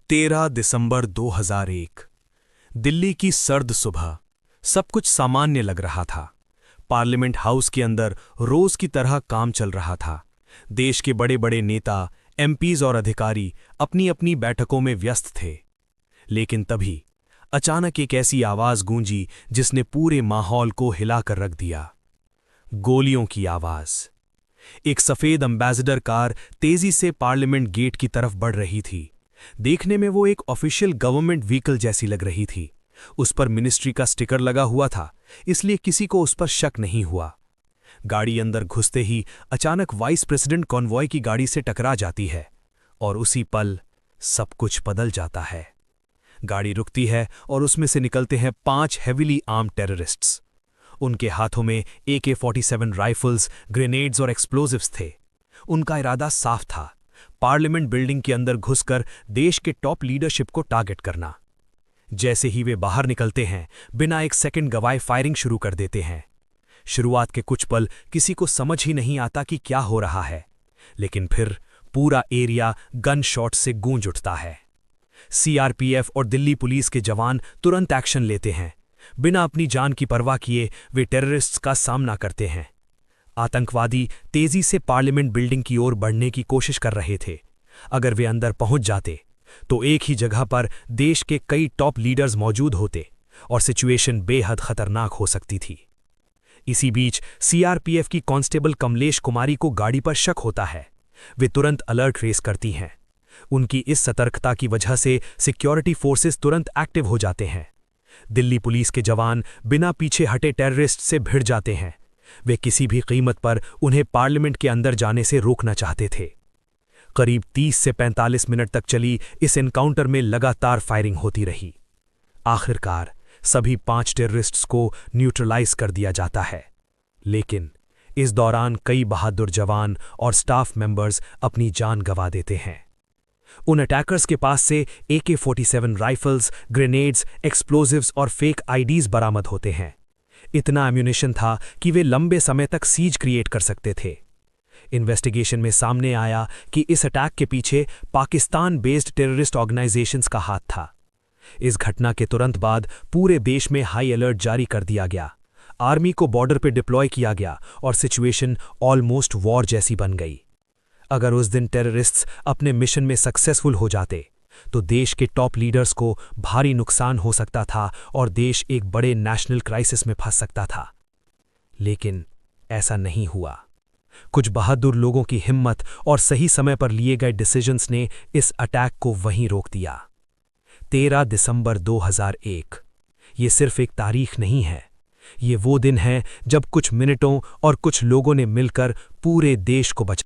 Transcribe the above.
13 दिसंबर 2001। दिल्ली की सर्द सुबह। सब कुछ सामान्य लग रहा था। पार्लियामेंट हाउस के अंदर रोज की तरह काम चल रहा था। देश के बड़े बड़े नेता, एमपीज और अधिकारी अपनी अपनी बैठकों में व्यस्त थे। लेकिन तभी अचानक एक ऐसी आवाज गूंजी जिसने पूरे माहौल को हिलाकर रख दिया। गोलियों की आवाज। एक सफेद एम्बेसडर कार तेजी से पार्लियामेंट गेट की तरफ बढ़ रही थी। देखने में वो एक ऑफिशियल गवर्नमेंट व्हीकल जैसी लग रही थी। उस पर मिनिस्ट्री का स्टिकर लगा हुआ था, इसलिए किसी को उस पर शक नहीं हुआ। गाड़ी अंदर घुसते ही अचानक वाइस प्रेसिडेंट कॉन्वॉय की गाड़ी से टकरा जाती है और उसी पल सब कुछ बदल जाता है। गाड़ी रुकती है और उसमें से निकलते हैं 5 हेविली आर्म्ड टेररिस्ट्स। उनके हाथों में AK-47 राइफल्स, ग्रेनेड्स और एक्सप्लोजिव्स थे। उनका इरादा साफ था, पार्लियामेंट बिल्डिंग के अंदर घुसकर देश के टॉप लीडरशिप को टारगेट करना। जैसे ही वे बाहर निकलते हैं, बिना एक सेकंड गवाए फायरिंग शुरू कर देते हैं। शुरुआत के कुछ पल किसी को समझ ही नहीं आता कि क्या हो रहा है, लेकिन फिर पूरा एरिया गन शॉट से गूंज उठता है। CRPF और दिल्ली पुलिस के जवान तुरंत एक्शन लेते हैं। बिना अपनी जान की परवाह किए वे टेररिस्ट्स का सामना करते हैं। आतंकवादी तेजी से पार्लियामेंट बिल्डिंग की ओर बढ़ने की कोशिश कर रहे थे। अगर वे अंदर पहुंच जाते तो एक ही जगह पर देश के कई टॉप लीडर्स मौजूद होते और सिचुएशन बेहद खतरनाक हो सकती थी। इसी बीच CRPF की कांस्टेबल कमलेश कुमारी को गाड़ी पर शक होता है। वे तुरंत अलर्ट रेस करती हैं। उनकी इस सतर्कता की वजह से सिक्योरिटी फोर्सेस तुरंत एक्टिव हो जाते हैं। दिल्ली पुलिस के जवान बिना पीछे हटे टेररिस्ट से भिड़ जाते हैं। वे किसी भी कीमत पर उन्हें पार्लियामेंट के अंदर जाने से रोकना चाहते थे। करीब 30 से 45 मिनट तक चली इस एनकाउंटर में लगातार फायरिंग होती रही। आखिरकार सभी 5 टेररिस्ट्स को न्यूट्रलाइज कर दिया जाता है। लेकिन इस दौरान कई बहादुर जवान और स्टाफ मेंबर्स अपनी जान गंवा देते हैं। उन अटैकर्स के पास से AK-47 राइफल्स, ग्रेनेड्स, एक्सप्लोजिव्स और फेक आईडीज बरामद होते हैं। इतना एम्यूनेशन था कि वे लंबे समय तक सीज क्रिएट कर सकते थे। इन्वेस्टिगेशन में सामने आया कि इस अटैक के पीछे पाकिस्तान बेस्ड टेररिस्ट ऑर्गेनाइजेशंस का हाथ था। इस घटना के तुरंत बाद पूरे देश में हाई अलर्ट जारी कर दिया गया। आर्मी को बॉर्डर पर डिप्लॉय किया गया और सिचुएशन ऑलमोस्ट वॉर जैसी बन गई। अगर उस दिन टेररिस्ट्स अपने मिशन में सक्सेसफुल हो जाते तो देश के टॉप लीडर्स को भारी नुकसान हो सकता था और देश एक बड़े नेशनल क्राइसिस में फंस सकता था। लेकिन ऐसा नहीं हुआ। कुछ बहादुर लोगों की हिम्मत और सही समय पर लिए गए डिसीजंस ने इस अटैक को वहीं रोक दिया। 13 दिसंबर 2001। ये सिर्फ एक तारीख नहीं है, ये वो दिन है जब कुछ मिनटों और कुछ लोगों ने मिलकर पूरे देश को बचाया।